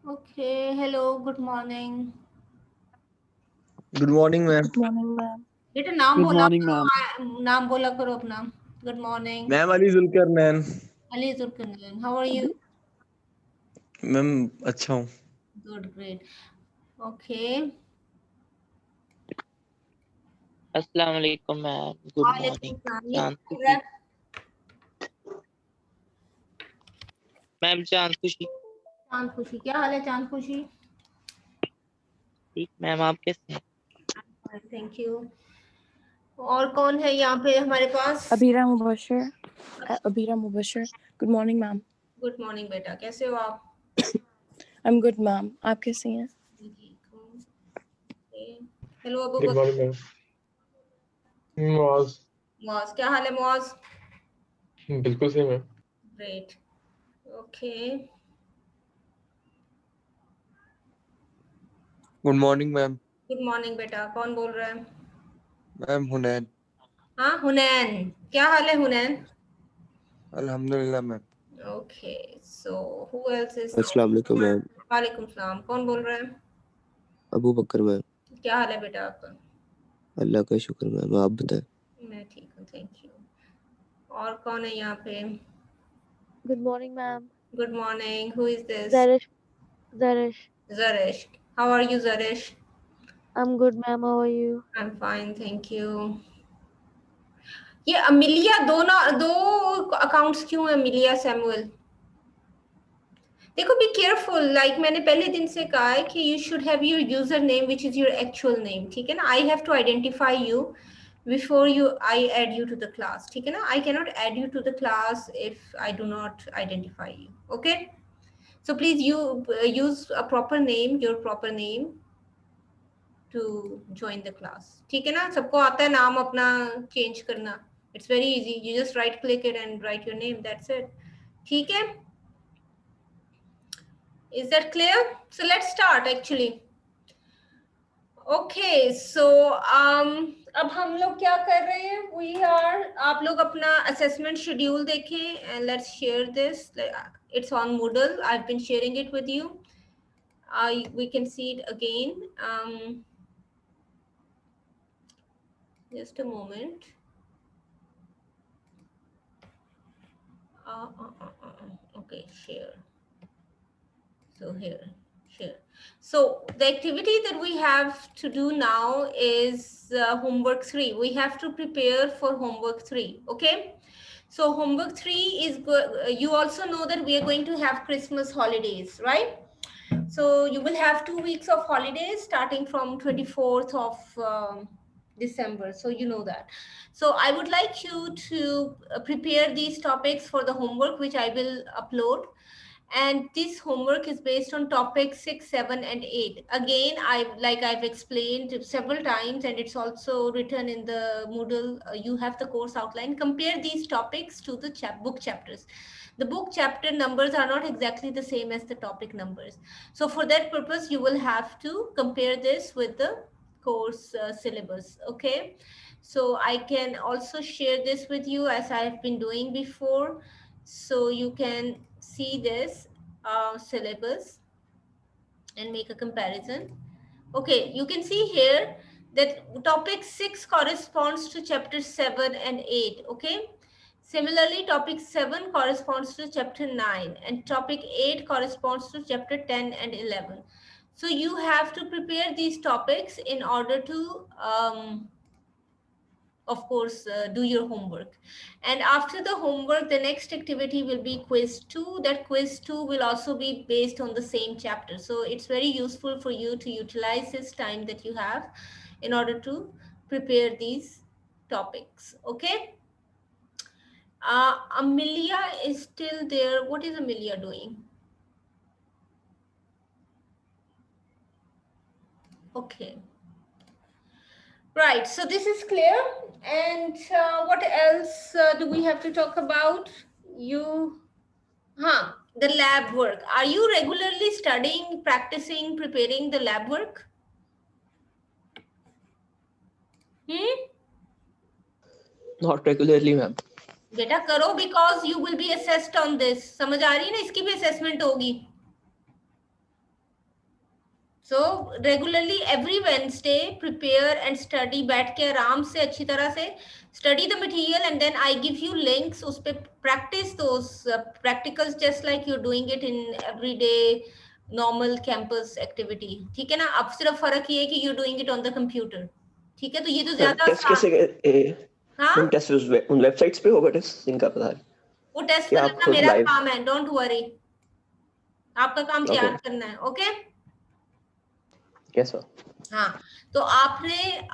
Okay, hello, good morning. Good morning, ma'am. Good morning, ma'am. बेटा नाम Good बोला morning, करो, ma'am. नाम बोला करो अपना. Good morning. Ma'am Ali Zulkarnain. Ali Zulkarnain. How are you? Ma'am अच्छा हूँ. Good, great. Okay. अस्सलाम वालेकुम मैम. गुड वालेकुम मॉर्निंग. सलाम. ये चांद क्या है? मैम चांद खुशी. चांद खुशी, क्या हाल है चांद खुशी? ठीक मैम, आप कैसे हैं? Thank you. और कौन है यहाँ पे हमारे पास? Abira Mubashir. Abira Mubashir. Good morning, ma'am. Good morning बेटा, कैसे हो आप? I'm good, ma'am. आप कैसी हैं? ठीक हूँ. हेलो अबू Good बकर. morning, ma'am. मुआज. मुआज, क्या हाल है मुआज? बिल्कुल सही ma'am. Great. Okay. Good morning ma'am. Good morning बेटा, कौन बोल रहा है? मैम हुनैन. हाँ हुनैन, क्या हाल है हुनैन? अल्हम्दुलिल्लाह ma'am. Okay, so who else is? अस्सलाम वालेकुम मैम. वालेकुम सलाम. कौन बोल रहा है? अबू बकर मैम. क्या हाल है बेटा आपका? अल्लाह का शुक्र मैम, आप बताएं. मैं ठीक हूँ, थैंक यू. और कौन है यहाँ पे? Good morning, ma'am. Good morning. Who is this? Zarish. Zaresh. How are you, Zaresh? I'm good, ma'am. How are you? I'm fine, thank you. ये अमिलिया दो अकाउंट्स क्यों है? Amelia Samuel. देखो, बी केयरफुल. लाइक मैंने पहले दिन से कहा है कि you should have your user name which is your actual name. ठीक है ना? I have to identify you before you I add you to the class. ठीक है ना? I cannot add you to the class if I do not identify you. Okay, so please you use a proper name, your proper name to join the class. ठीक है ना? सबको आता है नाम अपना चेंज करना. It's very easy. You just right click it and right your name, that's it. ठीक है? Is that clear? So let's start actually. Okay, so अब हम लोग क्या कर रहे हैं? We are, आप लोग अपना assessment schedule देखें and let's share this. It's on Moodle. I've been sharing it with you. We can see it again. Just a moment. Okay, share. So here, share. So the activity that we have to do now is homework 3. We have to prepare for homework 3. Okay. So homework 3 is you also know that we are going to have Christmas holidays, right? So you will have 2 weeks of holidays starting from 24th of December. So you know that. So I would like you to prepare these topics for the homework, which I will upload. And this homework is based on topics 6, 7, and 8. Again, I've explained several times, and it's also written in the Moodle. You have the course outline. Compare these topics to the book chapters. The book chapter numbers are not exactly the same as the topic numbers. So for that purpose, you will have to compare this with the course syllabus. Okay. So I can also share this with you as I've been doing before. So you can see this syllabus and make a comparison. Okay, you can see here that topic 6 corresponds to chapter 7 and 8. Okay. Similarly, topic 7 corresponds to chapter 9 and topic 8 corresponds to chapter 10 and 11. So you have to prepare these topics in order to of course, do your homework. And after the homework, the next activity will be quiz 2. That quiz 2 will also be based on the same chapter. So it's very useful for you to utilize this time that you have in order to prepare these topics. Okay. Amelia is still there. What is Amelia doing? Okay. Right, so this is clear. And what else do we have to talk about? The lab work. Are you regularly studying, practicing, preparing the lab work? Not regularly ma'am. बेटा करो, because you will be assessed on this. समझ आ रही है ना? इसकी भी assessment होगी. So regularly every Wednesday prepare and study, बैठ के आराम से अच्छी तरह से study the material, and then I give you links, उस पे practice those practicals just like you're doing it in everyday normal campus activity. ठीक है ना? अब सिर्फ फर्क ये है कि you're doing it on the computer. ठीक है? तो ये तो ज्यादा टेस्ट कैसे हाँ टेस्ट उन वेबसाइट्स पे होगा टेस्ट इनका पता है वो टेस्ट कि आप करना खुद मेरा live- काम है, डोंट वरी, आपका काम Okay. तैयार करना है. ओके यस सर हाँ, तो आपने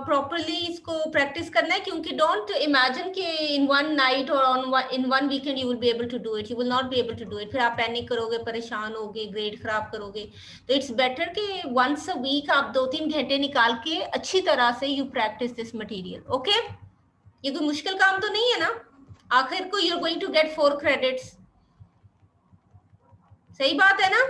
प्रॉपरली इसको प्रैक्टिस करना है, क्योंकि डोंट इमेजिन कि इन वन नाइट और in one weekend you will be able to do it, you will not be able to do it. फिर आप पैनिक करोगे, परेशान होगे, ग्रेड खराब करोगे. तो इट्स बेटर कि वंस अ वीक आप 2-3 घंटे निकाल के अच्छी तरह से you practice this material. Okay, ये कोई मुश्किल काम तो नहीं है ना? आखिर को you are going to get 4 credits. सही बात है ना?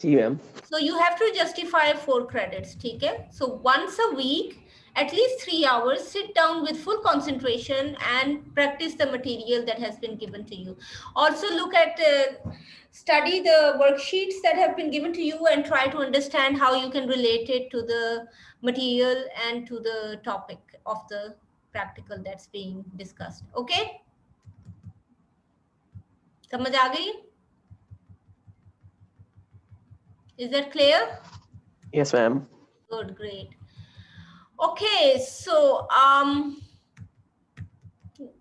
जी ma'am. So you have to justify 4 credits, ठीक है? So once a week, at least 3 hours, sit down with full concentration and practice the material that has been given to you. Also look at, study the worksheets that have been given to you and try to understand how you can relate it to the material and to the topic of the practical that's being discussed. Okay? समझ आ गई? Is that clear? Yes ma'am. Good, great. Okay, so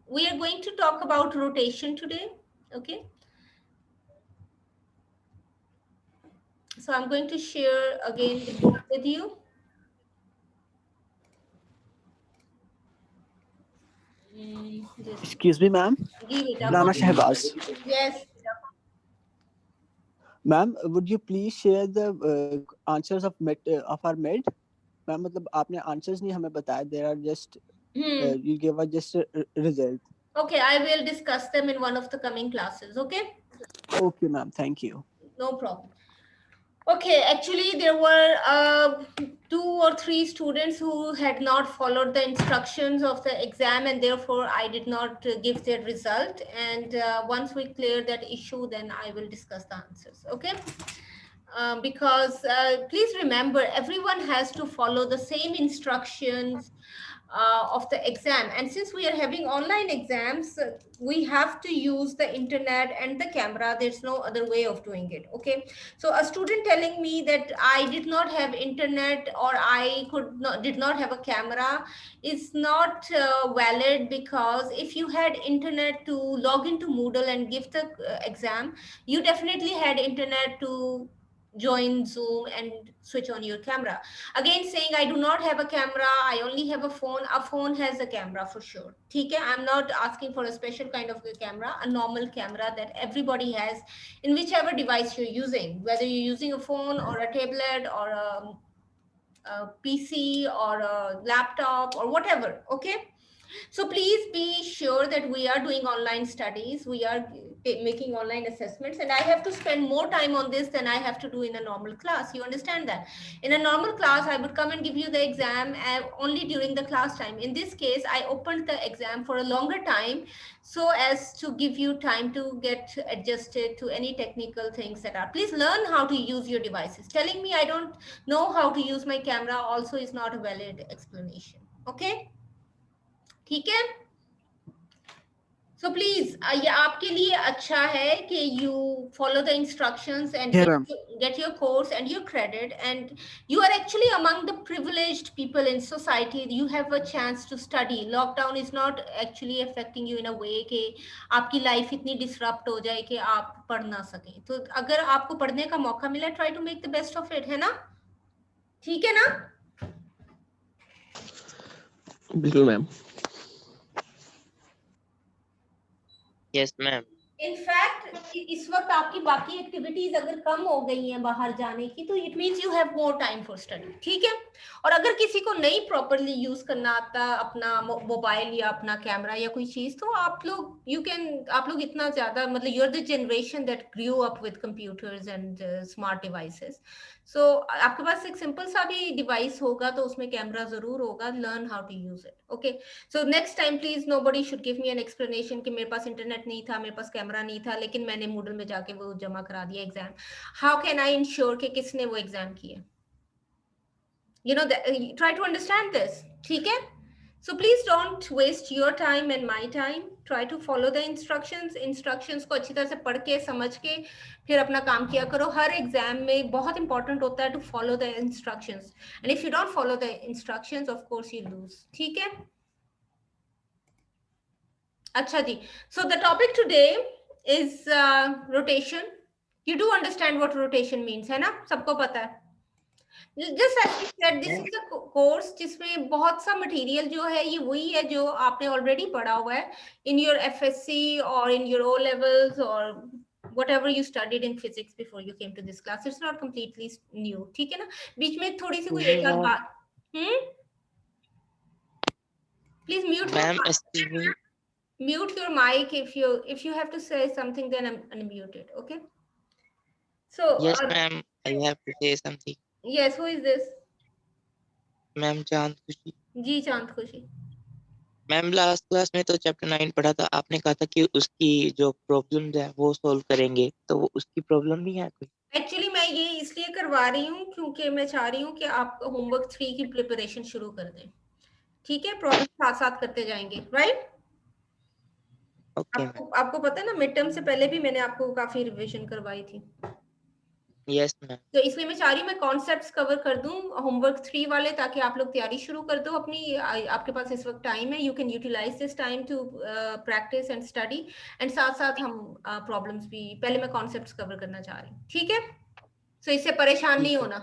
we are going to talk about rotation today. Okay. So I'm going to share again the book with you. Excuse me, ma'am. Rana Shahbaz. Yes. Ma'am, would you please share the answers of our med? Ma'am, मतलब आपने answers नहीं हमें बताया. There are just you gave us just a result. Okay, I will discuss them in one of the coming classes. Okay. Okay, ma'am. Thank you. No problem. Okay, actually there were 2 or 3 students who had not followed the instructions of the exam, and therefore I did not give their result. And once we clear that issue, then I will discuss the answers. Okay. Because please remember, everyone has to follow the same instructions of the exam, and since we are having online exams, we have to use the internet and the camera. There's no other way of doing it. Okay, so a student telling me that I did not have internet or I did not have a camera is not valid, because if you had internet to log into Moodle and give the exam, you definitely had internet to join Zoom and switch on your camera. Again, saying I do not have a camera, I only have a phone. A phone has a camera for sure. Okay, I'm not asking for a special kind of a camera, a normal camera that everybody has in whichever device you're using, whether you're using a phone or a tablet or a PC or a laptop or whatever. Okay. So please be sure that we are doing online studies, we are making online assessments, and I have to spend more time on this than I have to do in a normal class. You understand that? In a normal class, I would come and give you the exam only during the class time. In this case, I opened the exam for a longer time so as to give you time to get adjusted to any technical things that are. Please learn how to use your devices. Telling me I don't know how to use my camera also is not a valid explanation. Okay? ठीक है. So please, ये आपके लिए अच्छा है कि you follow the instructions and get your course and your credit, and you are actually among the privileged people in society. You have a chance to study. Lockdown is not actually affecting you in a way कि आपकी life इतनी disrupt हो जाए कि आप पढ़ ना सकें. तो अगर आपको पढ़ने का मौका मिला, try to make the best of it, है ना? ठीक है ना? बिल्कुल मैम. Yes, ma'am. इनफैक्ट इस वक्त आपकी बाकी एक्टिविटीज अगर कम हो गई हैं बाहर जाने की, तो it means you have more time for study. ठीक है. और अगर किसी को नहीं प्रॉपरली यूज करना आता अपना मोबाइल या अपना कैमरा या कोई चीज, तो आप लोग इतना ज्यादा, मतलब you are the generation that grew up with computers and smart devices. So आपके पास एक सिंपल सा भी डिवाइस होगा तो उसमें कैमरा जरूर होगा. Learn how to use it. Okay. So next time please nobody should give me an explanation कि मेरे पास इंटरनेट नहीं था, मेरे पास कैमरा कैमरा नहीं था, लेकिन मैंने मूडल में जाके वो जमा करा दिया exam. How can I ensure कि किसने वो एग्जाम किया? You know, try to understand this. ठीक है? So please don't waste your time and my time. Try to follow the instructions. Instructions को अच्छी तरह से पढ़ के समझ के फिर अपना काम किया करो. हर एग्जाम में बहुत इंपॉर्टेंट होता है to follow the instructions. And if you don't follow the instructions, of course you lose. ठीक है? अच्छा जी. So the topic today is rotation. You do understand what rotation means, है ना? सबको पता है. Just as we said, this is a course जिसमें बहुत सा मटेरियल जो है ये वही है जो आपने ऑलरेडी पढ़ा हुआ है in your FSC or in your O levels or whatever you studied in physics before you came to this class. It's not completely new. ठीक है ना? बीच में थोड़ी सी कोई एक आध बात. Please mute your Ma'am, mic. excuse me. Mute your mic if you have to say something, then unmute it. Okay. So Yes, ma'am. I have to say something. yes, who is this? Ma'am चांद खुशी. जी चांद खुशी. Ma'am last class में तो chapter 9 पढ़ा था, आपने कहा था कि उसकी जो प्रॉब्लम्स है वो सॉल्व करेंगे, तो वो उसकी प्रॉब्लम नहीं है कोई? एक्चुअली मैं ये इसलिए करवा रही हूँ क्योंकि मैं चाह रही हूँ कि आप होमवर्क 3 की प्रिपरेशन शुरू कर दें. ठीक है? प्रॉब्लम साथ साथ करते जाएंगे. राइट? ओके. आपको पता है ना, मिड टर्म से पहले भी मैंने आपको काफी रिवीजन करवाई थी. Yes ma'am. तो इसलिए मैं चाह रही हूँ मैं कॉन्सेप्ट्स कवर कर दूं होमवर्क 3 वाले, ताकि आप लोग तैयारी शुरू कर दो अपनी. आपके पास इस वक्त टाइम है. You can utilise this time to practise and study, and साथ साथ हम प्रॉब्लम्स भी पहले मैं कॉन्सेप्ट्स कवर करना चाह रही हूँ. ठीक है? सो इससे परेशान नहीं होना.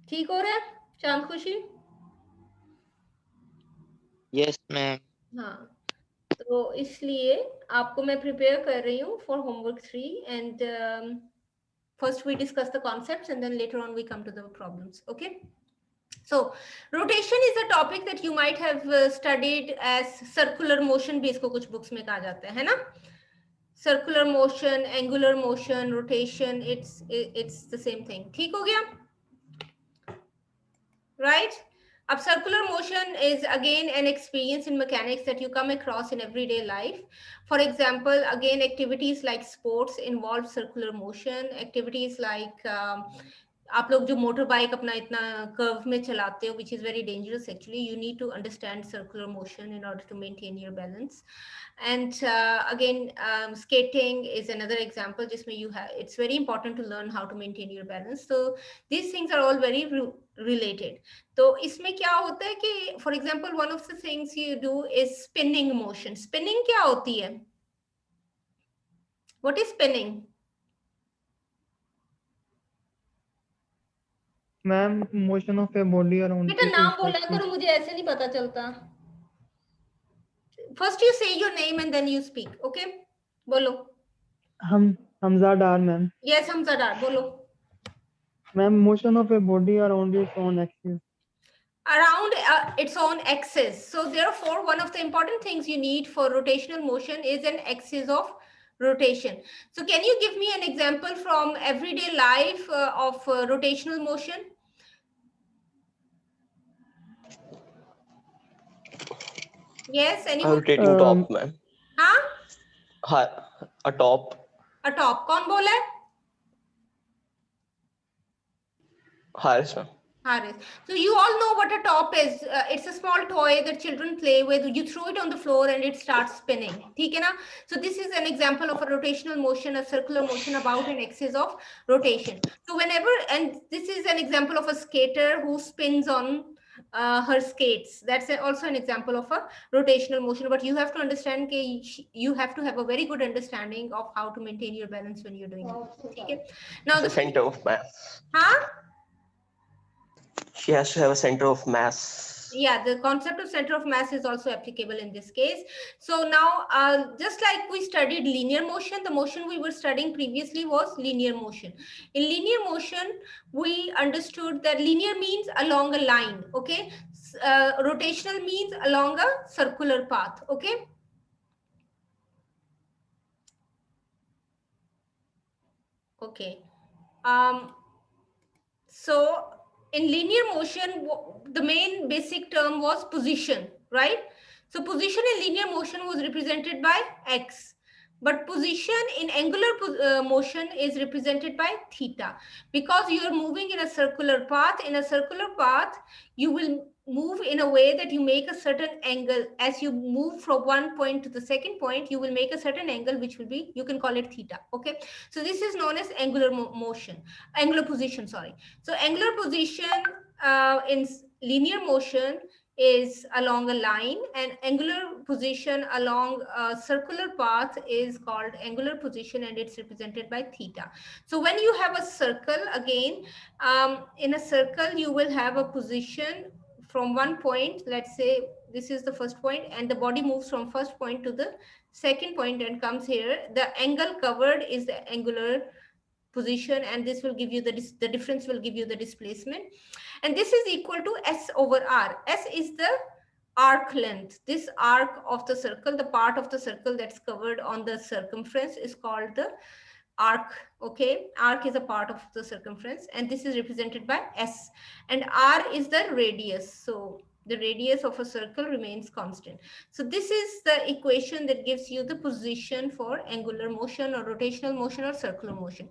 ठीक हो रहा है चांद खुशी? Yes ma'am. हाँ, तो इसलिए आपको मैं प्रिपेयर कर रही हूँ for homework 3, and first we discuss the concepts and then later on we come to the problems. Okay, so rotation is a topic that you might have studied as circular motion भी इसको कुछ books में कहा जाता है ना? Circular motion, angular motion, rotation, it's the same thing. ठीक हो गया? Right? अब circular motion is again an experience in mechanics that you come across in everyday life. For example, again, activities like sports involve circular motion. Activities like आप लोग जो motor bike अपना इतना curve में चलाते हो, which is very dangerous actually, you need to understand circular motion in order to maintain your balance. And again, skating is another example जिसमें you have, it's very important to learn how to maintain your balance. So these things are all very related. तो इसमें क्या होता है कि for example, one of the things you do is spinning motion. Spinning क्या होती है? What is spinning? Ma'am motion of a body around. बेटा नाम बोला करो, मुझे ऐसे नहीं पता चलता. First you say your name and then you speak. Okay, बोलो. हमजा डार मैम. Yes, हमजा डार, बोलो. Ma'am motion of a body around its own axis. Around its own axis. So therefore, one of the important things you need for rotational motion is an axis of rotation. So can you give me an example from everyday life of rotational motion? Yes, A anyone? rotating top, ma'am. हाँ? A top. A top. कौन बोला है? Haris, ma'am. Haris. So you all know what a top is. It's a small toy that children play with. You throw it on the floor and it starts spinning. ठीक है ना? So this is an example of a rotational motion, a circular motion about an axis of rotation. So whenever, and this is an example of a skater who spins on her skates. That's also an example of a rotational motion. But you have to understand that you have to have a very good understanding of how to maintain your balance when you're doing it. ठीक है? Now The center of mass. हाँ? She has to have a center of mass. Yeah, the concept of center of mass is also applicable in this case. So now, just like we studied linear motion, the motion we were studying previously was linear motion. In linear motion, we understood that linear means along a line, okay? Rotational means along a circular path, okay? Okay. So in linear motion, the main basic term was position, right? So position in linear motion was represented by x. But position in angular motion is represented by theta. Because you are moving in a circular path, you will move in a way that you make a certain angle. As you move from one point to the second point, you will make a certain angle, which will be, you can call it theta. Okay. So this is known as angular position, sorry. So angular position in linear motion is along a line, and angular position along a circular path is called angular position, and it's represented by theta. So when you have a circle, again, in a circle, you will have a position from one point. Let's say this is the first point, and the body moves from first point to the second point and comes here. The angle covered is the angular position, and this will give you the difference will give you the displacement, and this is equal to S over R. S is the arc length. This arc of the circle, the part of the circle that's covered on the circumference, is called the arc. Okay, arc is a part of the circumference, and this is represented by S, and R is the radius. So the radius of a circle remains constant. So this is the equation that gives you the position for angular motion or rotational motion or circular motion.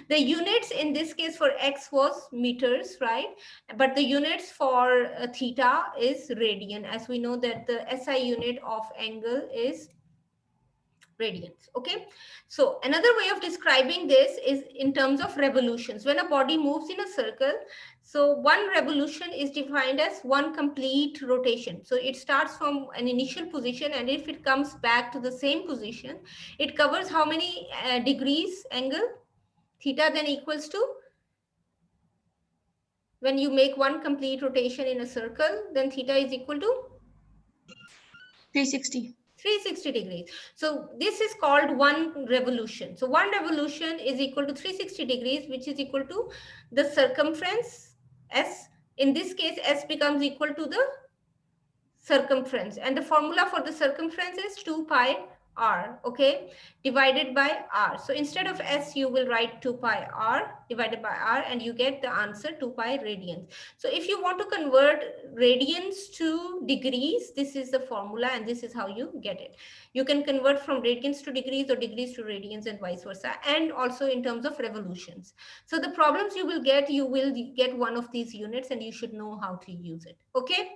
The units in this case for x was meters, right? But the units for theta is radian, as we know that the SI unit of angle is radians. Okay, so another way of describing this is in terms of revolutions. When a body moves in a circle, so one revolution is defined as one complete rotation. So it starts from an initial position, and if it comes back to the same position, it covers how many degrees angle? Theta then equals to, when you make one complete rotation in a circle, then theta is equal to 360 degrees. So this is called one revolution. So one revolution is equal to 360 degrees, which is equal to the circumference S. In this case, S becomes equal to the circumference, and the formula for the circumference is 2 pi r, okay, divided by r. So instead of S, you will write 2 pi r divided by r, and you get the answer 2 pi radians. So if you want to convert radians to degrees, this is the formula, and this is how you get it. You can convert from radians to degrees or degrees to radians and vice versa, and also in terms of revolutions. So the problems you will get one of these units, and you should know how to use it, okay?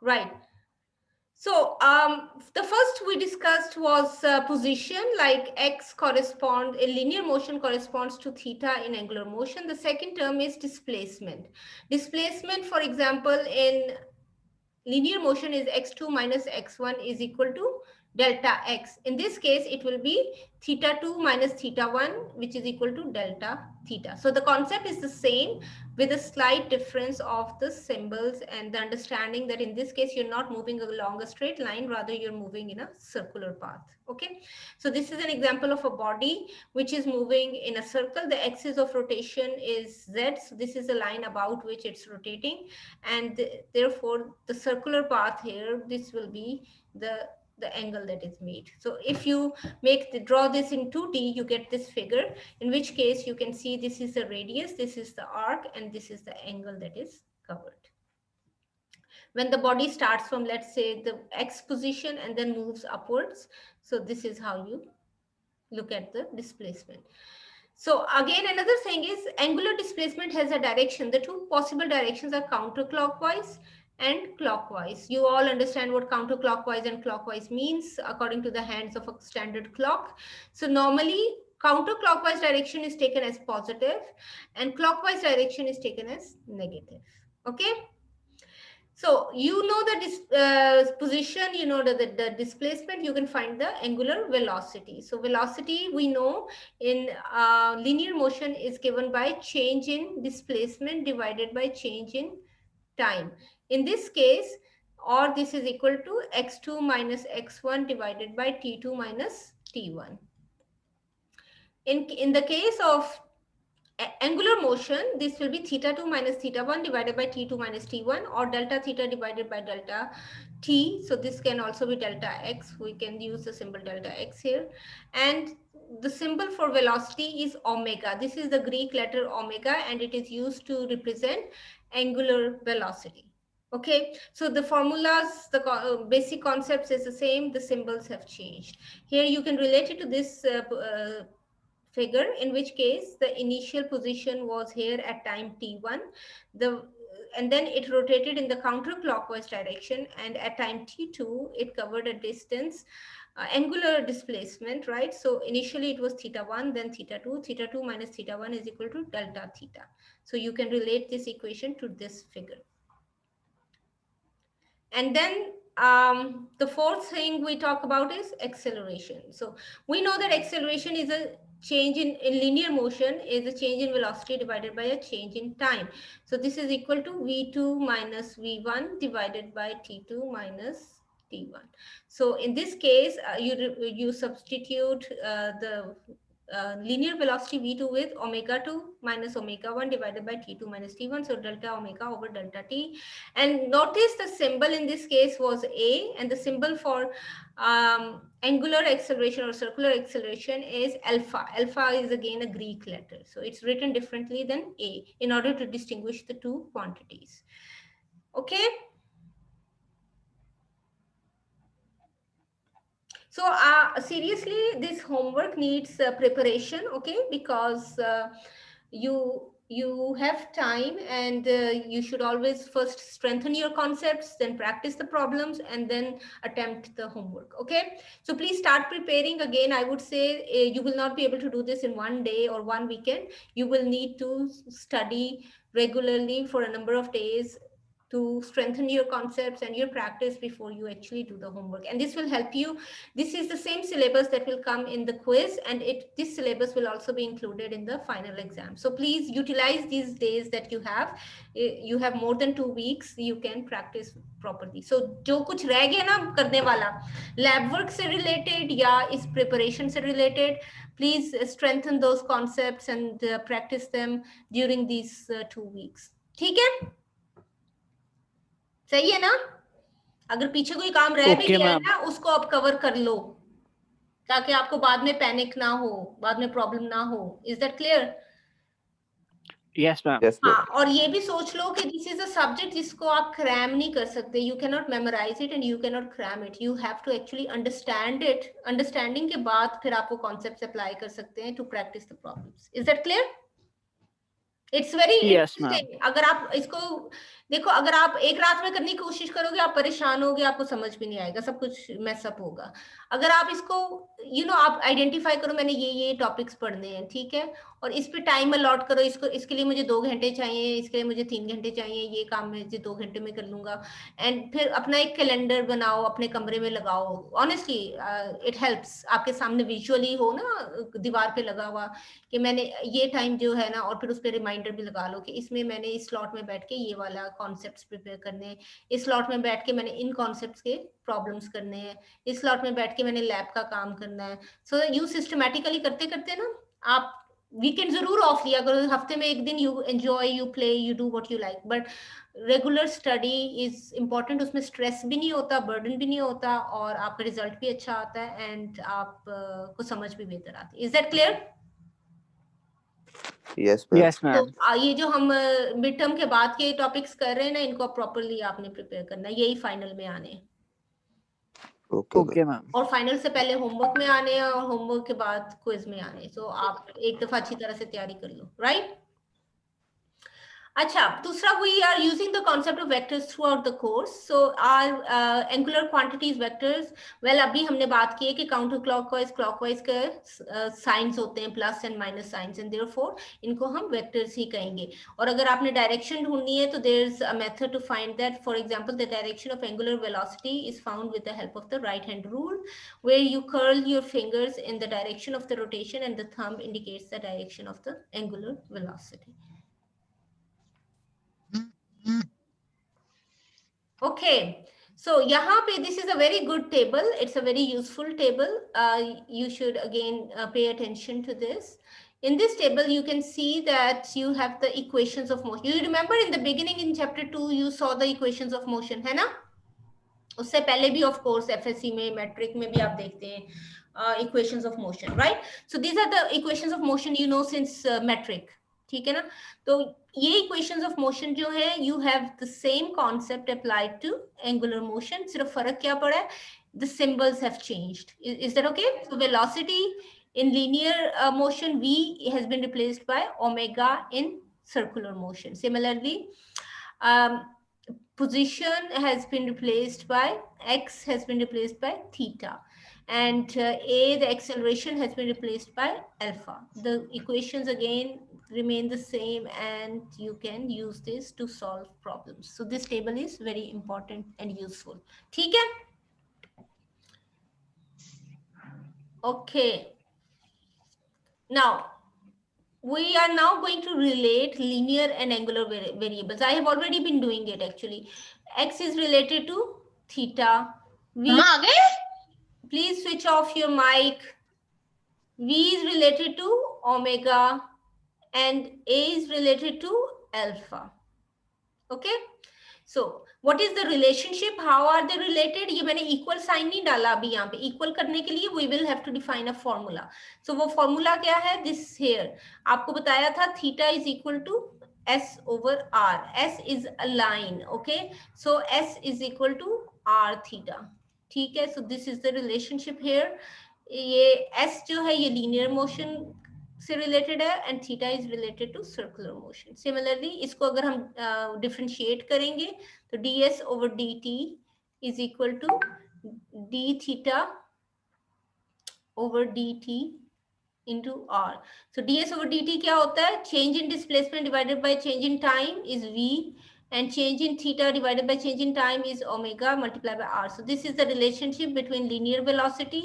Right. So the first we discussed was position, like x in linear motion corresponds to theta in angular motion. The second term is displacement. Displacement, for example, in linear motion is x2 minus x1 is equal to delta x. In this case, it will be theta 2 minus theta 1, which is equal to delta theta. So the concept is the same, with a slight difference of the symbols and the understanding that in this case, you're not moving along a straight line, rather you're moving in a circular path. Okay, so this is an example of a body which is moving in a circle. The axis of rotation is Z. So this is the line about which it's rotating, and therefore the circular path here, this will be the angle that is made. So if you draw this in 2D, you get this figure, in which case you can see this is the radius, this is the arc, and this is the angle that is covered. When the body starts from, let's say, the X position and then moves upwards, so this is how you look at the displacement. So again, another thing is angular displacement has a direction. The two possible directions are counterclockwise and clockwise. You all understand what counterclockwise and clockwise means according to the hands of a standard clock. So normally counterclockwise direction is taken as positive and clockwise direction is taken as negative. Okay. So you know the position, you know the displacement, you can find the angular velocity. So velocity, we know in linear motion is given by change in displacement divided by change in time. In this case, or this is equal to x2 minus x1 divided by t2 minus t1. In the case of angular motion, this will be theta 2 minus theta 1 divided by t2 minus t1, or delta theta divided by delta t. So this can also be delta x. We can use the symbol delta x here. And the symbol for velocity is omega. This is the Greek letter omega, and it is used to represent angular velocity. Okay, so the formulas, the basic concepts is the same, the symbols have changed. Here you can relate it to this figure, in which case the initial position was here at time t1, and then it rotated in the counterclockwise direction, and at time t2 it covered a distance, angular displacement, right? So initially it was theta1, then theta2 minus theta1 is equal to delta theta. So you can relate this equation to this figure. And then the fourth thing we talk about is acceleration. So we know that acceleration is a change in linear motion, is a change in velocity divided by a change in time. So this is equal to v2 minus v1 divided by t2 minus t1. So in this case, you substitute the linear velocity v2 with omega 2 minus omega 1 divided by t2 minus t1, so delta omega over delta t. And notice the symbol in this case was a, and the symbol for angular acceleration or circular acceleration is alpha. Alpha is again a Greek letter, so it's written differently than a in order to distinguish the two quantities. Okay. So seriously, this homework needs preparation, okay? Because you have time, and you should always first strengthen your concepts, then practice the problems, and then attempt the homework, okay? So please start preparing. Again, I would say you will not be able to do this in one day or one weekend. You will need to study regularly for a number of days to strengthen your concepts and your practice before you actually do the homework. And this will help you. This is the same syllabus that will come in the quiz, and this syllabus will also be included in the final exam. So please utilize these days that you have. You have more than 2 weeks. You can practice properly. So जो कुछ रह गया ना करने वाला, lab work से related या इस preparation से related, please strengthen those concepts and practice them during these 2 weeks. ठीक है? सही है ना? अगर पीछे कोई काम रह भी गया है ना, उसको अब कवर कर लो, ताकि आपको बाद में पैनिक ना हो, बाद में प्रॉब्लम ना हो. Is that clear? Yes ma'am. हाँ, और ये भी सोच लो कि दिस इज अ सब्जेक्ट जिसको आप क्रैम नहीं कर सकते. You can not memorise it and you can not cram it. You have to actually understand it. Understanding के बाद फिर आप वो कॉन्सेप्ट्स अप्लाई कर सकते हैं to practise the problems. Is that clear? It's very interesting. अगर आप इसको देखो, अगर आप एक रात में करने की कोशिश करोगे, आप परेशान होगे, आपको समझ भी नहीं आएगा, सब कुछ मैसअप होगा. अगर आप इसको आप आइडेंटिफाई करो, मैंने ये टॉपिक्स पढ़ने हैं, ठीक है, और इस पे टाइम अलॉट करो. इसके लिए मुझे 2 घंटे चाहिए, इसके लिए मुझे 3 घंटे चाहिए, ये काम मैं 2 घंटे में कर लूंगा. एंड फिर अपना एक कैलेंडर बनाओ, अपने कमरे में लगाओ. Honestly it helps. आपके सामने विजुअली हो ना, दीवार पे लगा हुआ कि मैंने ये टाइम जो है ना, और फिर उस पर रिमाइंडर भी लगा लो कि इसमें मैंने इस स्लॉट में बैठ के ये वाला कॉन्सेप्ट्स प्रिपेयर करने हैं, इस स्लॉट में बैठ के मैंने इन कॉन्सेप्ट्स के प्रॉब्लम्स करने हैं, इस स्लॉट में बैठ के मैंने लैब का काम करना है. सो यू सिस्टमैटिकली करते करते ना, आप वीकेंड जरूर ऑफ लिया करो. हफ्ते में एक दिन you enjoy, you play, you do what you like, but regular study is important. उसमें स्ट्रेस भी नहीं होता, बर्डन भी नहीं होता, और आपका रिजल्ट भी अच्छा आता है, एंड आप को समझ भी बेहतर आती है. Is that clear? Yes ma'am. तो ये जो हम मिड टर्म के बाद के टॉपिक्स कर रहे हैं ना, इनको प्रॉपर्ली आपने प्रिपेयर करना है. यही फाइनल में आने हैं. Okay ma'am. और फाइनल से पहले होमवर्क में आने हैं, और होमवर्क के बाद क्विज में आने. सो आप एक दफा अच्छी तरह से तैयारी कर लो, राइट? अच्छा, दूसरा, we are using the concept of vectors throughout the course. So our angular quantities vectors, well, अभी हमने बात की है कि counter clockwise, clockwise के signs होते हैं, plus and minus signs, and therefore इनको हम vectors ही कहेंगे. और अगर आपने direction ढूंढनी है, तो there's a method to find that. For example, the direction of angular velocity is found with the help of the right hand rule, where you curl your fingers in the direction of the rotation, and the thumb indicates the direction of the angular velocity. Okay, so यहाँ पे this is a very good table. It's a very useful table. You should again pay attention to this. In this table, you can see that you have the equations of motion. You remember in the beginning in chapter 2, you saw the equations of motion, है ना? उससे पहले भी of course FSC में, metric में भी आप देखते हैं equations of motion, right? So these are the equations of motion you know since metric. ठीक है ना। तो ये इक्वेशंस ऑफ मोशन जो है, you have the same concept applied to angular motion, सिर्फ फर्क क्या पड़ा है, the symbols have changed. Is that okay? So velocity in linear motion, v has been replaced by omega in circular motion. Similarly, position has been replaced by x, has been replaced by theta, and the acceleration has been replaced by alpha. The equations again remain the same, and you can use this to solve problems. So this table is very important and useful. ठीक है? Okay. Now, we are now going to relate linear and angular variables. I have already been doing it actually. X is related to theta. Please switch off your mic. V is related to omega and A is related to alpha. Okay. So what is the relationship? How are they related? ये मैंने equal sign नहीं डाला अभी यहाँ पे. Equal करने के लिए we will have to define a formula. So वो formula क्या है? This here. आपको बताया था theta is equal to S over R. S is a line. Okay. So S is equal to R theta. ठीक है. So this is the relationship here. ये S जो है ये linear motion से रिलेटेड है and theta is related to circular motion. Similarly इसको अगर हम डिफरेंशिएट करेंगे तो ds over dt is equal to d theta over dt into r. So ds over dt क्या होता है? Change in displacement divided by change in time is v, and change in theta divided by change in time is omega multiplied by r. So this is the relationship between linear velocity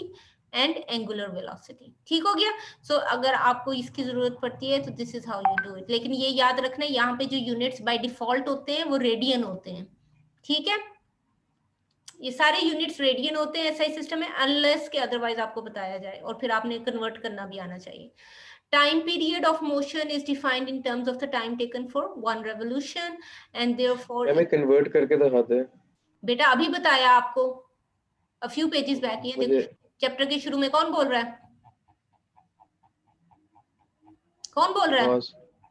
and angular velocity. ठीक हो गया? So अगर आपको इसकी जरूरत पड़ती है तो this is how you do it. लेकिन ये याद रखना, यहाँ पे जो यूनिट्स बाय डिफॉल्ट होते हैं वो रेडियन होते हैं. ठीक है? ये सारे यूनिट्स रेडियन होते हैं SI सिस्टम में, अनलेस के अदरवाइज आपको बताया जाए, और फिर आपने कन्वर्ट करना भी आना चाहिए. Time period of motion is defined in terms of the time taken for one revolution, and therefore हमें कन्वर्ट करके दिखाते हैं. बेटा अभी बताया आपको a few pages back. ये देखो चैप्टर के शुरू में कौन बोल रहा है? कौन बोल रहा है?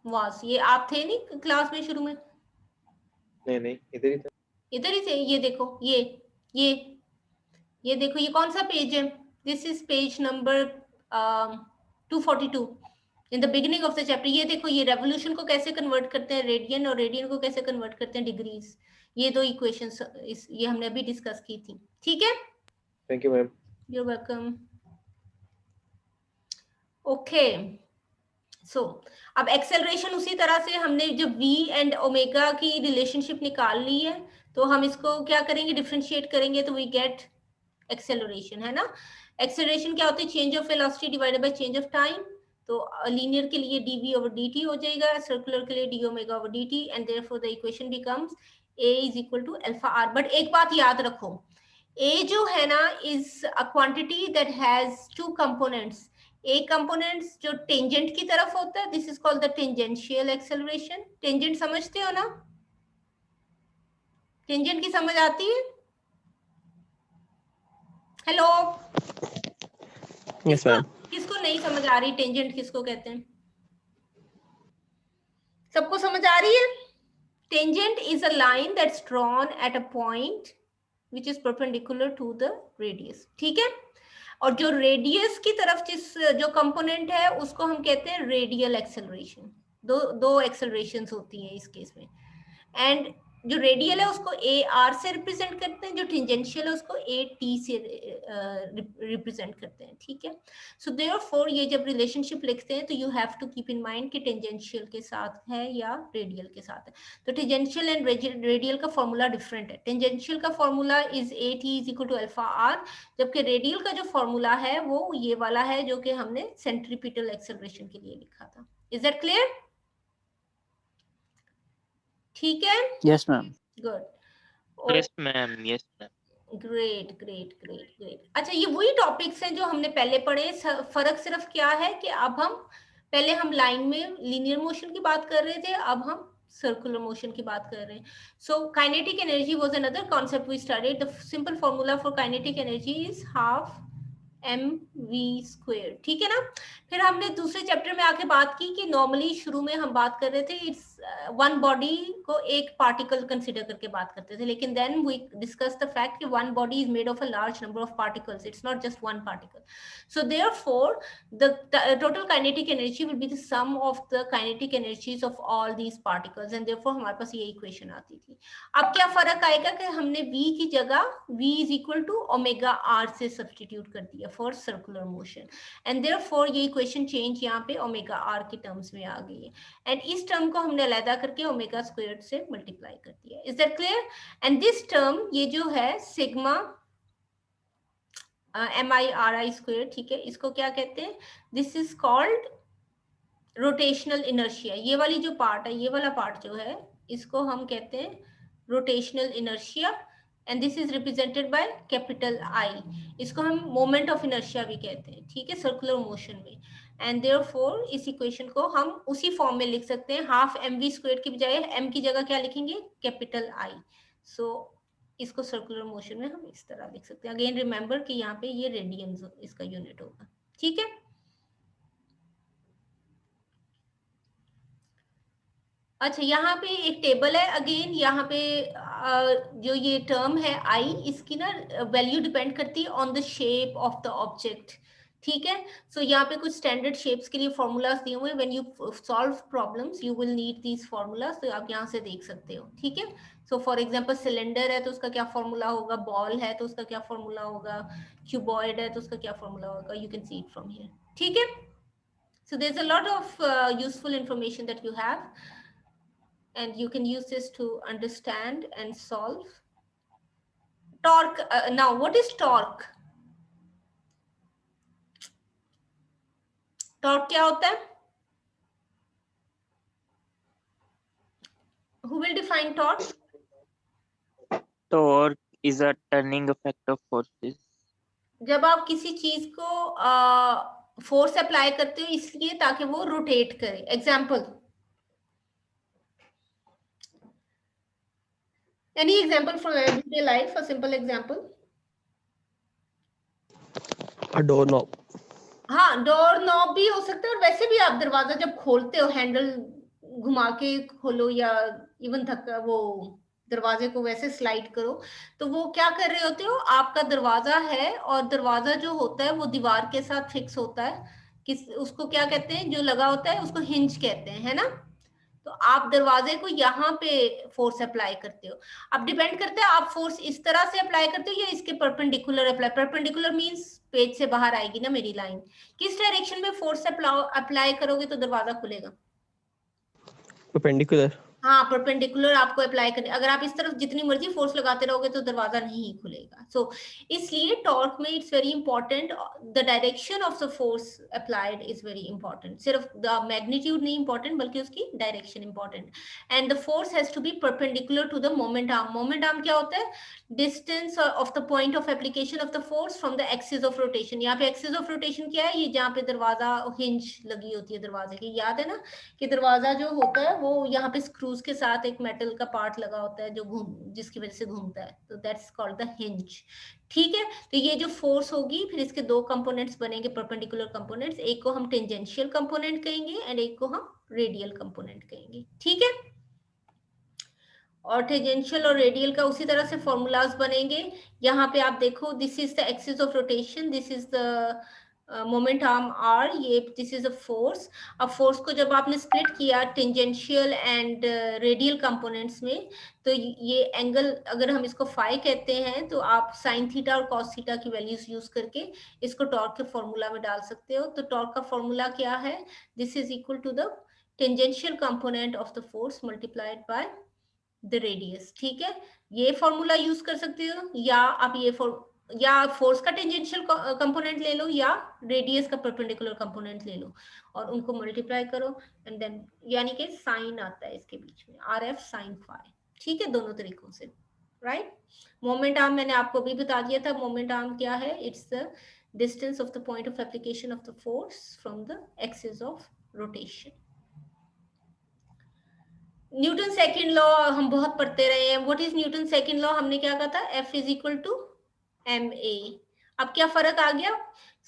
वास. ये आप थे नहीं क्लास में शुरू में? नहीं इधर ही था. इधर ही थे. ये देखो ये देखो ये कौन सा पेज है? This is page number 242 in the beginning of the chapter. ये देखो ये रेवोल्यूशन को कैसे कन्वर्ट करते हैं रेडियन, और रेडियन को कैसे कन्वर्ट करते हैं डिग्रीज. ये दो इक्वेशंस ये हमने अभी डिस्कस की थी. ठीक है? Thank you ma'am. You're welcome. Okay. So अब एक्सेलरेशन उसी तरह से हमने जब v एंड ओमेगा की रिलेशनशिप निकाल ली है तो हम इसको क्या करेंगे? डिफरेंशिएट करेंगे तो वी गेट एक्सेलरेशन, है ना. एक्सेलरेशन क्या होती है? Change of velocity divided by change of time. तो लीनियर के लिए dv ओवर dt हो जाएगा, सर्कुलर के लिए d omega over dt, and therefore the equation becomes a is equal to alpha r. But एक बात याद रखो, A जो है ना is a quantity that has two components. A components जो टेंजेंट की तरफ होता है, this is called the tangential acceleration. Tangent समझते हो ना? टेंजेंट की समझ आती है? हेलो. Yes ma'am. किसको नहीं समझ आ रही टेंजेंट किसको कहते हैं? सबको समझ आ रही है? Tangent is a line that's drawn at a point which is perpendicular to the radius. ठीक है? और जो रेडियस की तरफ जो कंपोनेंट है उसको हम कहते हैं रेडियल एक्सेलरेशन. दो एक्सेलरेशंस होती हैं इस केस में, एंड जो रेडियल है उसको AR से रिप्रेजेंट करते हैं, जो टेंजेंशियल है उसको AT से रिप्रेजेंट करते हैं. ठीक है? सो देयरफॉर ये जब रिलेशनशिप लिखते हैं तो you have to keep in mind कि टेंजेंशियल के साथ है या रेडियल के साथ है. तो टेंजेंशियल एंड रेडियल का फॉर्मूला डिफरेंट है. टेंजेंशियल का formula is AT is equal to alpha R, जबकि रेडियल का जो फॉर्मूला है वो ये वाला है जो कि हमने सेंट्रीपिटल एक्सेलरेशन के लिए लिखा था. Is that clear? ठीक है? Yes ma'am. Good. Yes ma'am. Yes ma'am. Great. अच्छा, ये वही टॉपिक्स हैं जो हमने पहले पढ़े. फर्क सिर्फ क्या है कि अब पहले हम लाइन में लीनियर मोशन की बात कर रहे थे, अब हम सर्कुलर मोशन की बात कर रहे हैं. So kinetic energy was another concept we studied. The simple formula for kinetic energy is half mv², ठीक है ना। फिर हमने दूसरे चैप्टर में आके बात की कि नॉर्मली शुरू में हम बात कर रहे थे इट्स वन बॉडी को एक पार्टिकल कंसीडर करके बात करते थे, लेकिन then we discuss the fact कि one body is made of a large number of particles, it's not just one particle. So therefore the total kinetic energy will be the sum of the kinetic energies of all these particles, and therefore हमारे पास ये equation आती थी. अब क्या फर्क आएगा कि हमने v की जगह v is equal to omega r से सब्स्टिट्यूट कर दिया for circular motion, and therefore ये इक्वेशन चेंज यहाँ पे ओमेगा r के टर्म्स में आ गई है, एंड इस टर्म को हमने अलग करके ओमेगा स्क्वायर्ड से मल्टीप्लाई कर दिया. Is that clear? And this term ये जो है सिग्मा MIRI स्क्वायर, ठीक है, इसको क्या कहते हैं? This is called rotational inertia. ये वाली जो पार्ट है, ये वाला पार्ट जो है, इसको हम कहते हैं rotational inertia, and this is represented by capital I. इसको हम मोमेंट ऑफ इनर्शिया भी कहते हैं, ठीक है, सर्कुलर मोशन में. एंड देयरफॉर इस इक्वेशन को हम उसी फॉर्म में लिख सकते हैं, हाफ mv² की बजाय m की जगह क्या लिखेंगे? Capital I. सो इसको सर्कुलर मोशन में हम इस तरह लिख सकते हैं. अगेन रिमेंबर कि यहाँ पे ये रेडियंस इसका यूनिट होगा, ठीक है. अच्छा, यहाँ पे एक टेबल है. अगेन यहाँ पे जो ये टर्म है I, इसकी ना वैल्यू डिपेंड करती है on the shape of the object, ठीक है. सो यहाँ पे कुछ स्टैंडर्ड शेप्स के लिए फॉर्मूलाज दिए हुए हैं. When you solve problems you will need these formulas, तो आप यहाँ से देख सकते हो, ठीक है. सो फॉर एग्जांपल सिलेंडर है तो उसका क्या फॉर्मूला होगा, बॉल है तो उसका क्या फॉर्मूला होगा, क्यूबॉइड है तो उसका क्या फॉर्मूला होगा, you can see it from here, ठीक है. So there is a lot of useful information that you have, and you can use this to understand and solve. Torque, now what is torque? Torque क्या होता है? Who will define torque? Torque is a turning effect of forces. जब आप किसी चीज को force apply करते हो इसलिए ताकि वो रोटेट करे. Example, any example from everyday life, a simple example? A doorknob. हाँ, डोर नॉब भी हो सकता है, और वैसे भी आप दरवाजा जब खोलते हो हैंडल घुमा के खोलो या इवन धक्का वो दरवाजे को वैसे स्लाइड करो, तो वो क्या कर रहे होते हो, आपका दरवाजा है और दरवाजा जो होता है वो दीवार के साथ फिक्स होता है, किस उसको क्या कहते हैं, जो लगा होता है उसको हिंज कहते हैं, है ना. तो आप दरवाजे को यहाँ पे फोर्स अप्लाई करते हो. अब डिपेंड करता है आप फोर्स इस तरह से अप्लाई करते हो या इसके perpendicular apply. Perpendicular means page से बाहर आएगी ना मेरी लाइन. किस डायरेक्शन में फोर्स अप्लाई करोगे तो दरवाजा खुलेगा? Perpendicular. हाँ, परपेंडिकुलर आपको अप्लाई करने. अगर आप इस तरफ जितनी मर्जी फोर्स लगाते रहोगे तो दरवाजा नहीं खुलेगा. सो इसलिए टॉर्क में it's very important, the direction of the force applied is very important. सिर्फ द मैग्नीट्यूड नहीं इंपॉर्टेंट बल्कि उसकी direction important. And the force has to be perpendicular to the moment arm. Moment arm क्या होता है? Distance of the point of application of the force from the axis of rotation. यहाँ पे axis of rotation क्या है? ये जहाँ पे दरवाजा हिंज लगी होती है दरवाजे की. याद है ना कि दरवाजा जो होता है वो यहाँ पे स्क्रूज के साथ एक मेटल का पार्ट लगा होता है जो जिसकी वजह से घूमता है, तो दैट्स कॉल्ड द हिंज, ठीक है. तो ये जो फोर्स होगी फिर इसके दो कंपोनेंट्स बनेंगे, परपेंडिकुलर कंपोनेंट्स. एक को हम टेंजेंशियल कंपोनेंट कहेंगे एंड एक को हम रेडियल कंपोनेंट कहेंगे, ठीक है. और टेंजेंशियल और रेडियल का उसी तरह से फॉर्मूलाज बनेंगे. यहाँ पे आप देखो, this is the axis of rotation, this is the moment arm R, ये दिस इज अ फोर्स. अब फोर्स को जब आपने स्प्लिट किया टेंजेंशियल एंड रेडियल कंपोनेंट्स में, तो ये एंगल अगर हम इसको फाई कहते हैं तो आप साइन थीटा और कॉस थीटा की वैल्यूज यूज करके इसको टॉर्क के फॉर्मूला में डाल सकते हो. तो टॉर्क का फॉर्मूला क्या है? This is equal to the tangential component of the force multiplied by the radius, ठीक है. ये फॉर्मूला यूज कर सकते हो, या आप ये या फोर्स का टेंजेंशियल कंपोनेंट ले लो या रेडियस का परपेंडिकुलर कंपोनेंट ले लो और उनको मल्टीप्लाई करो एंड देन यानी कि साइन आता है इसके बीच में, RF साइन फाई, ठीक है. दोनों तरीकों से, राइट. मोमेंट आर्म मैंने आपको भी बता दिया था. मोमेंट आर्म क्या है? It's the distance of the point of application of the force from the axis of rotation. Newton second law हम बहुत पढ़ते रहे हैं. What is Newton second law? हमने क्या कहा था? F is equal to ma. अब क्या फर्क आ गया?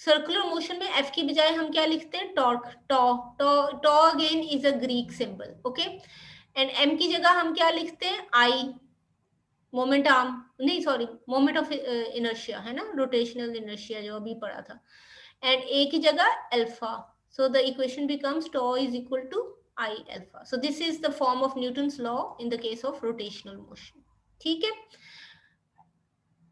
सर्कुलर मोशन में एफ की बजाय हम क्या लिखते हैं? Torque. Tau again is a Greek symbol. Okay, and M की जगह हम क्या लिखते हैं? आई. मोमेंट आर्म नहीं, सॉरी, मोमेंट ऑफ इनर्शिया है ना, रोटेशनल इनर्शिया जो अभी पढ़ा था. एंड ए की जगह alpha. So the equation becomes tau is equal to I alpha. So this is the form of Newton's law in the case of rotational motion. ठीक है?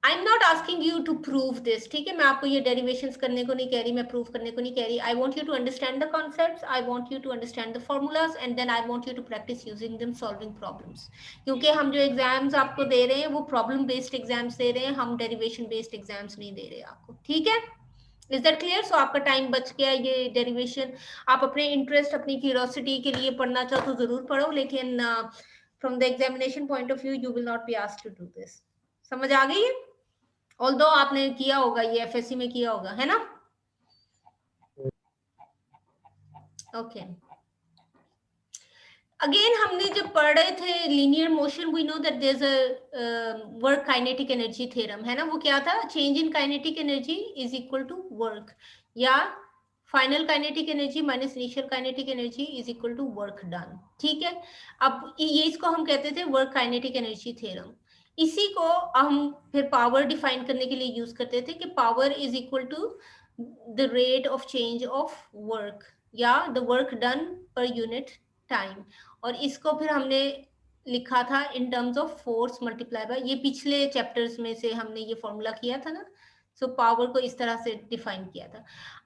I'm not asking you to prove this. ठीक है? मैं आपको ये derivations करने को नहीं कह रही, मैं prove करने को नहीं कह रही. I want you to understand the concepts. I want you to understand the formulas, and then I want you to practice using them solving problems. क्योंकि हम जो exams आपको दे रहे हैं वो problem based exams दे रहे हैं, हम derivation based exams नहीं दे रहे आपको. ठीक है? Is that clear? So आपका टाइम बच गया. ये डेरिवेशन आप अपने इंटरेस्ट, अपनी क्यूरियोसिटी के लिए पढ़ना चाहो तो जरूर पढ़ो, लेकिन from the examination point of view you will not be asked to do this. समझ आ गई है? ऑल्दो आपने किया होगा, ये एफएससी में किया होगा, है ना? ओके. अगेन हमने जब पढ़ रहे थे linear motion, we know that there is a work kinetic energy theorem, है ना? वो क्या था? Change in kinetic energy is equal to work, या final kinetic energy minus initial kinetic energy is equal to work done. ठीक है? अब ये इसको हम कहते थे वर्क काइनेटिक एनर्जी थ्योरम. इसी को हम फिर पावर डिफाइन करने के लिए यूज करते थे कि power is equal to the rate of change of work, या the work done per unit time. और इसको फिर हमने लिखा था in terms of force multiply by, ये पिछले चैप्टर्स में से हमने ये फॉर्मूला किया था ना. सो पावर को इस तरह से डिफाइन किया था.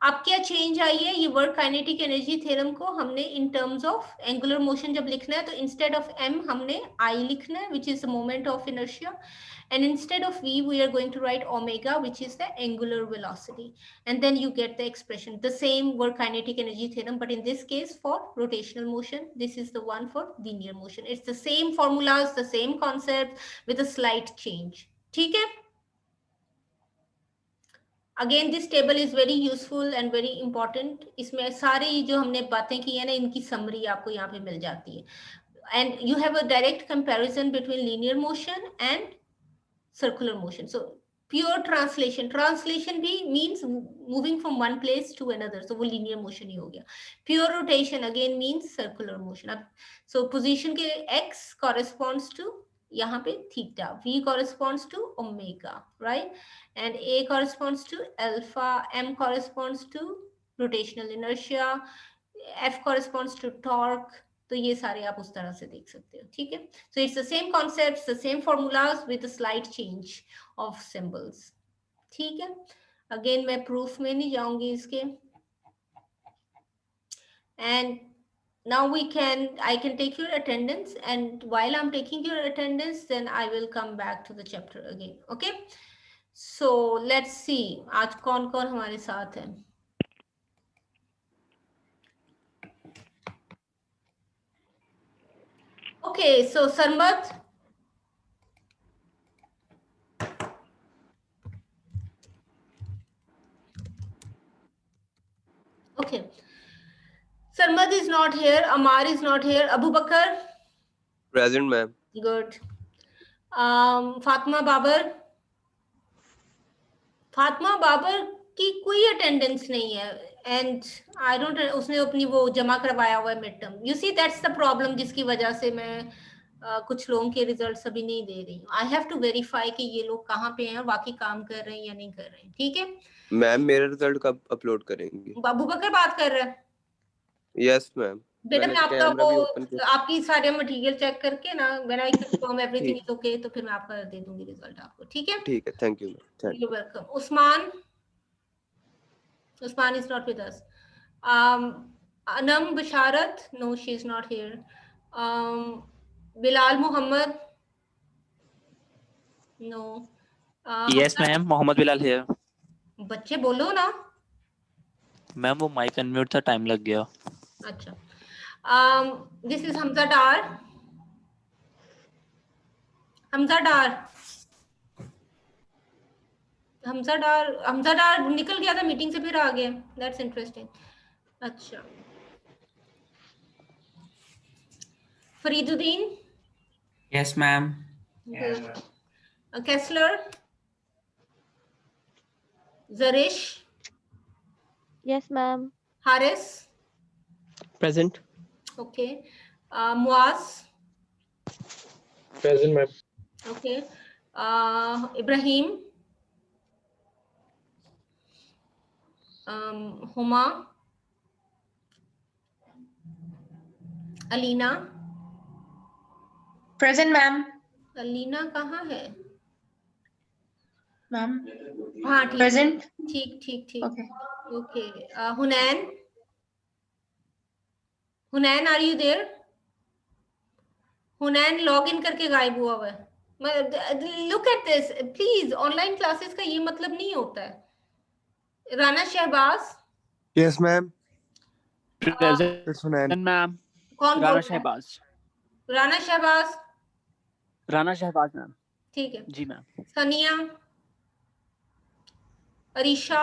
अब क्या चेंज आई है? ये वर्क काइनेटिक एनर्जी थ्योरम को हमने इन टर्म्स ऑफ एंगुलर मोशन जब लिखना है तो इंस्टेड ऑफ एम हमने आई लिखना है, which is the moment of inertia, and instead of v we are going to write omega, which is the angular velocity, and then you get the expression, the same work kinetic energy theorem, but in this case for rotational motion. This is the one for linear motion. It's the same formulas, the same concept with a slight change. ठीक है? Again, this table is very useful and very important. इसमें सारी जो हमने बातें की है ना, इनकी summary आपको यहाँ पे मिल जाती है. And you have a direct comparison between linear motion and circular motion. So pure translation भी means moving from one place to another, so वो linear motion ही हो गया. Pure rotation again means circular motion. अब so position के x corresponds to यहाँ पे theta, v corresponds to omega, right, and a corresponds to alpha, m corresponds to rotational inertia, f corresponds to torque. तो ये सारे आप उस तरह से देख सकते हो. ठीक है? So it's the same concepts, the same formulas with a slight change of symbols. ठीक है? Again मैं proof में नहीं जाऊंगी इसके. And now I can take your attendance, and while I'm taking your attendance, then I will come back to the chapter again. Okay? So let's see आज कौन-कौन हमारे साथ है. Okay, so Sarmad. Okay. Sarmad is not here. Amar is not here. Abu Bakar. Present, ma'am. Good. Fatma Babar. Fatma Babar की कोई attendance नहीं है. And I don't, उसने अपनी वो जमा करवाया हुआ है mid term. You see, that's the problem जिसकी वजह से मैं कुछ लोगों के रिजल्ट्स अभी नहीं दे रही हूँ. I have to verify कि ये लोग कहाँ पे हैं, वाकई काम कर रहे हैं या नहीं कर रहे हैं. ठीक है? मैम मेरा रिजल्ट कब अपलोड करेंगे? बाबू बकर बात कर रहा है. Yes ma'am. बेटा मैं आपका वो आपकी सारे मटेरियल चेक करके ना, when I confirm everything is okay, तो फिर मैं आपका दे दूंगी रिजल्ट आपको. ठीक है? ठीक है. Thank you ma'am. You welcome. Usman is not with us. Anam Basharat, no, she is not here. Bilal Muhammad, no. Yes ma'am, Mohammed Bilal here. बच्चे बोलो ना. मैम वो माइक अनम्यूट था, टाइम लग गया. अच्छा. This is Hamza Dar. Hamza डार निकल गया था मीटिंग से, फिर आ गया. That's interesting. अच्छा. फरीदुद्दीन. Yes ma'am. कैसलर. जरिश. Yes, ma'am. Haris. Present. Okay. Muaz. Present, ma'am. Okay. Ibrahim. Huma. Alina. Present, ma'am. Alina कहाँ है? Ma'am. हाँ ठीक Present. ठीक ठीक ठीक Okay. Okay Hunain Hunain are you there? Hunain log in करके गायब हुआ हुआ है. Look at this please. Online classes का ये मतलब नहीं होता है. Rana Shahbaz. Yes, ma'am. Present, It's Hunain. ma'am. कौन बोल राना रहा है? शहबाज. राना शहबाज. राना शहबाज मैम. ठीक है. जी मैम. सनिया. अरीशा.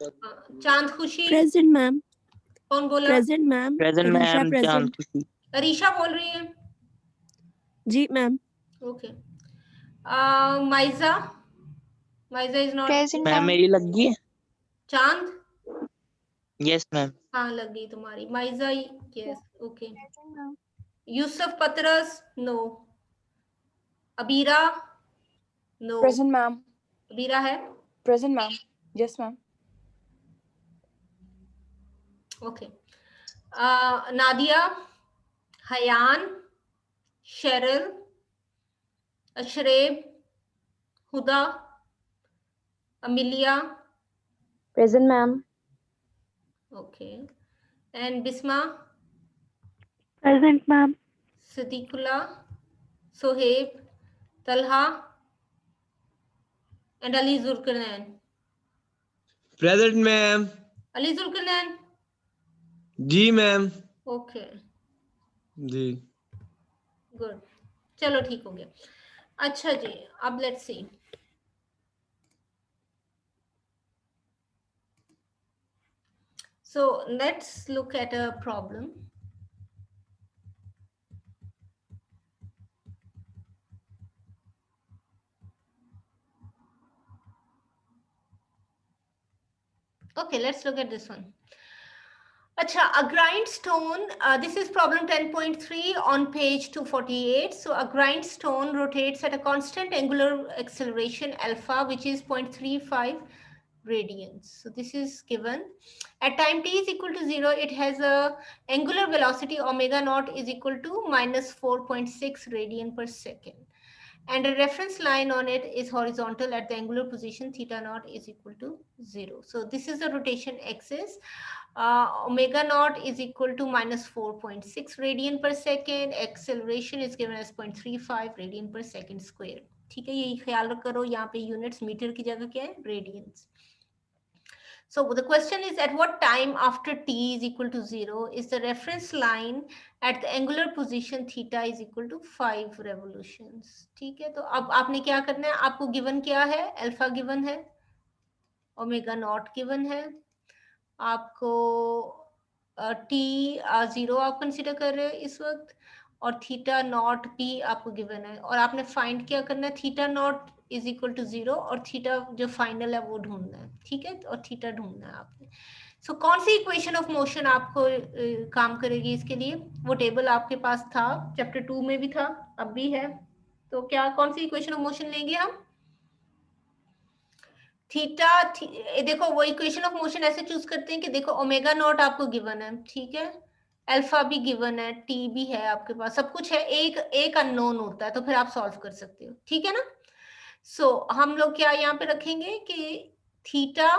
चांद खुशी. Present, ma'am. कौन बोला? Present, ma'am. Present, Arisha, ma'am. present. चांद खुशी. अरीशा बोल रही है. जी ma'am. Okay. Maiza. Maiza is not. Present, ma'am ma'am. मेरी लग गई है. चांद. Yes ma'am. हाँ लग गई तुम्हारी. Maiza. Yes. Okay. Present, ma'am. Yusuf Patras. No. Abeera. No. Present, ma'am. Abeera है. Present, ma'am. Yes, ma'am. Okay. Nadia. Hayan. Sheryl. Ashreb. Huda. Amelia. Present, ma'am. Okay. And Bisma. Present, ma'am. Siddiqullah. Sohaib. Talha. And Ali Zulqarnain. Present, ma'am. Ali Zulqarnain. जी मैम. ओके जी. गुड. चलो ठीक हो गया. अच्छा जी अब let's see. So let's look at a problem. Okay, let's look at this one. Acha, a grindstone, this is problem 10.3 on page 248. So a grindstone rotates at a constant angular acceleration alpha, which is 0.35 radians. So this is given. At time t is equal to 0, it has a angular velocity omega naught is equal to minus 4.6 radian per second. And a reference line on it is horizontal at the angular position theta naught is equal to 0. So this is the rotation axis. Omega naught is equal to minus 4.6 radian per second. Acceleration is given as 0.35 radian per second square. ठीक है, यही ख्याल करो. यहाँ पे units metre की जगह क्या है? Radians. So the question is, at what time after t is equal to 0 is the reference line at the angular position theta is equal to 5 revolutions. ठीक है, तो अब आपने क्या करना है? आपको given क्या है? अल्फा given है, ओमेगा नॉट given है, आपको t 0 आप कंसिडर कर रहे हो इस वक्त, और थीटा नॉट p आपको गिवन है, और आपने फाइंड क्या करना है? Theta naught is equal to 0 और थीटा जो फाइनल है वो ढूंढना है. ठीक है, और थीटा ढूंढना है आपने. सो कौन सी इक्वेशन ऑफ मोशन आपको काम करेगी इसके लिए? वो टेबल आपके पास था, चैप्टर 2 में भी था, अब भी है. तो क्या कौन सी इक्वेशन ऑफ मोशन लेंगे हम? थीटा. देखो वो इक्वेशन ऑफ मोशन ऐसे चूज करते हैं कि देखो ओमेगा नॉट आपको गिवन है, ठीक है, अल्फा भी गिवन है, टी भी है आपके पास, सब कुछ है, एक अननोन होता है, तो फिर आप सॉल्व कर सकते हो. ठीक है ना? सो हम लोग क्या यहाँ पे रखेंगे कि theta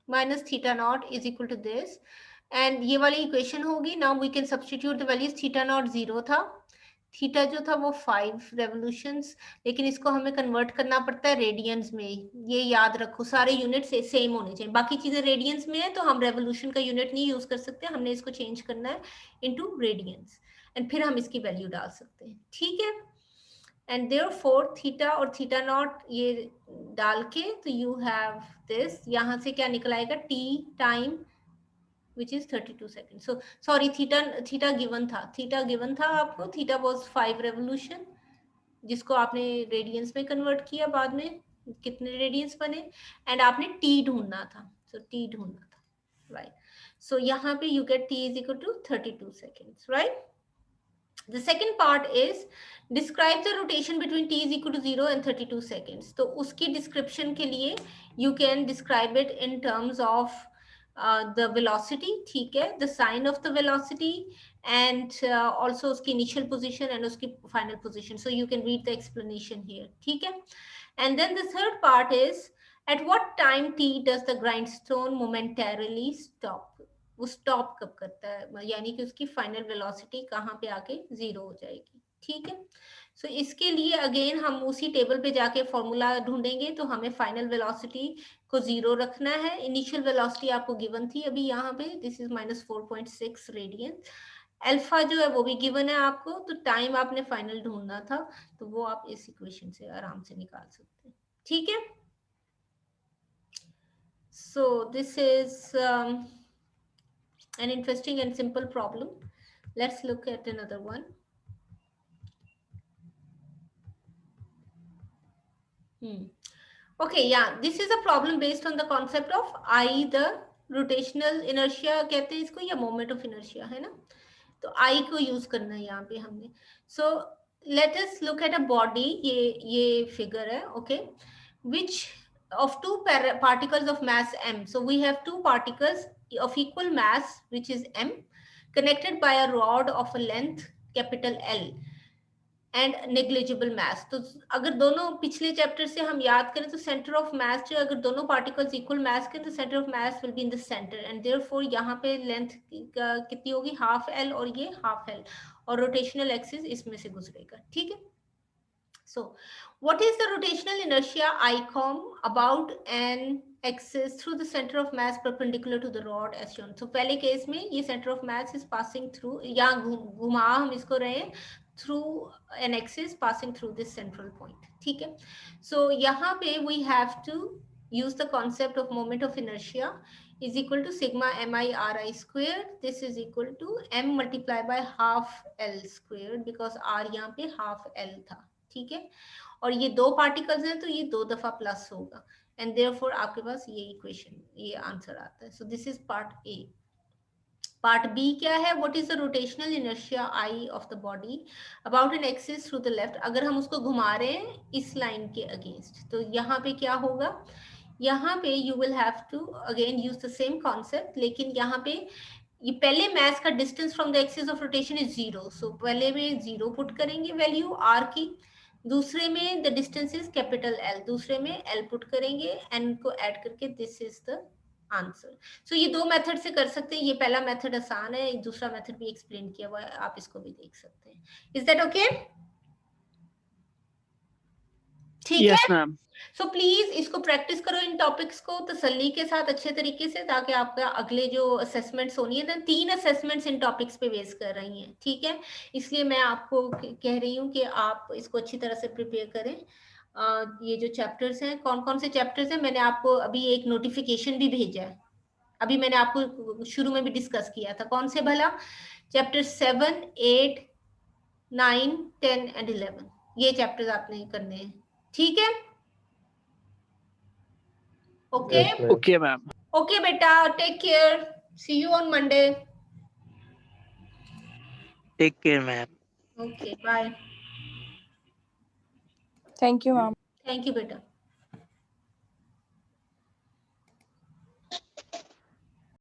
minus theta naught is equal to this, and ये वाली इक्वेशन होगी. Now we can substitute the values. Theta naught 0 था, थीटा जो था वो 5 रेवोल्यूशंस, लेकिन इसको हमें कन्वर्ट करना पड़ता है रेडियंस में. ये याद रखो, सारे यूनिट सेम होने चाहिए. बाकी चीजें रेडियंस में है तो हम रेवोल्यूशन का यूनिट नहीं यूज कर सकते, हमने इसको चेंज करना है इनटू रेडियंस, एंड फिर हम इसकी वैल्यू डाल सकते हैं. ठीक है, एंड देयरफॉर थीटा और थीटा नॉट ये डाल के तो यू हैव दिस. यहाँ से क्या निकल आएगा? T time which is 32 seconds. So sorry, theta given था आपको. theta was 5 revolution, जिसको आपने रेडियंस में कन्वर्ट किया बाद में. कितने रेडियंस बने, एंड आपने t ढूंढना था, so t ढूंढना था, right? So यहाँ पे you get t is equal to 32 seconds, right? The second part is describe the rotation between t is equal to 0 and 32 seconds. तो उसकी description के लिए you can describe it in terms of the velocity, ठीक है, the sign of the velocity, and also उसकी initial position and उसकी final position. So you can read the explanation here, ठीक है. And then the third part is at what time t does the grindstone momentarily stop? वो stop कब करता है, यानी कि उसकी फाइनल वेलोसिटी कहाँ पे आके जीरो हो जाएगी, ठीक है. सो इसके लिए अगेन हम उसी टेबल पे जाके फॉर्मूला ढूंढेंगे. तो हमें फाइनल वेलोसिटी को जीरो रखना है. इनिशियल वेलोसिटी आपको गिवन थी अभी यहाँ पे, दिस इज -4.6 रेडियन. अल्फा जो है वो भी गिवन है आपको, तो टाइम आपने फाइनल ढूंढना था, तो वो आप इस इक्वेशन से आराम से निकाल सकते हैं, ठीक है. So this is an interesting and simple problem. Let's look at another one. Okay, yeah, this is a problem based on the concept of I, the rotational inertia कहते हैं इसको, या moment of inertia है ना. तो I को use करना है यहाँ पे हमने. So let us look at a body. ये figure है, okay, which of two particles of mass m. So we have two particles of equal mass, which is m, connected by a rod of a length capital L and negligible mass. तो अगर दोनों पिछले chapter से हम याद करें तो centre of mass जो अगर दोनों पार्टिकल्स इक्वल मास के, तो centre of mass will be in the centre, and therefore यहाँ पे लेंथ कितनी होगी, हाफ एल, और ये हाफ एल, और रोटेशनल एक्सिस इसमें से गुजरेगा, ठीक है. So what is the rotational inertia ICOM about an axis through the center of mass perpendicular to the rod as shown. So पहले केस में ये center of mass is passing through, यहाँ घुमा हम इसको रहे हैं, through an axis passing through this central point, ठीक है. So यहाँ पे we have to use the concept of moment of inertia is equal to sigma mi ri squared. This is equal to m multiplied by half l squared, because r यहाँ पे half l था, ठीक है. और ये दो particles हैं तो ये दो दफा प्लस होगा, एंड देयरफॉर आपके पास ये इक्वेशन, ये आंसर आता है. So this is part A. Part B क्या है, what is the rotational inertia I of the body about an axis through the left. अगर हम उसको घुमा रहे हैं इस लाइन के अगेंस्ट, तो यहाँ पे क्या होगा, यहाँ पे you will have to again use the same concept, लेकिन यहाँ पे ये पहले मास का distance from the axis of rotation is 0. So पहले में 0 पुट करेंगे वैल्यू आर की, दूसरे में the distance is capital L, दूसरे में एल पुट करेंगे, एन को ऐड करके दिस इज द आंसर. सो ये दो मेथड से कर सकते हैं. ये पहला मेथड आसान है, दूसरा मेथड भी एक्सप्लेन किया हुआ है, आप इसको भी देख सकते हैं. Is that okay? ठीक है. Yes ma'am. सो प्लीज इसको प्रैक्टिस करो, इन टॉपिक्स को तसल्ली के साथ अच्छे तरीके से, ताकि आपका अगले जो असेसमेंट्स होनी है ना, 3 असेसमेंट्स इन टॉपिक्स पे बेस कर रही हैं, ठीक है. इसलिए मैं आपको कह रही हूँ कि आप इसको अच्छी तरह से प्रिपेयर करें. ये जो चैप्टर्स हैं, कौन कौन से चैप्टर्स हैं, मैंने आपको अभी एक नोटिफिकेशन भी भेजा है. अभी मैंने आपको शुरू में भी डिस्कस किया था. कौन से भला? Chapter 7, 8, 9, 10 and 11. ये चैप्टर्स आपने करने हैं, ठीक है. Okay. Yes, ma'am. Okay, ma'am. Okay, beta. Take care. See you on Monday. Take care, ma'am. Okay. Bye. Thank you, ma'am. Thank you, beta.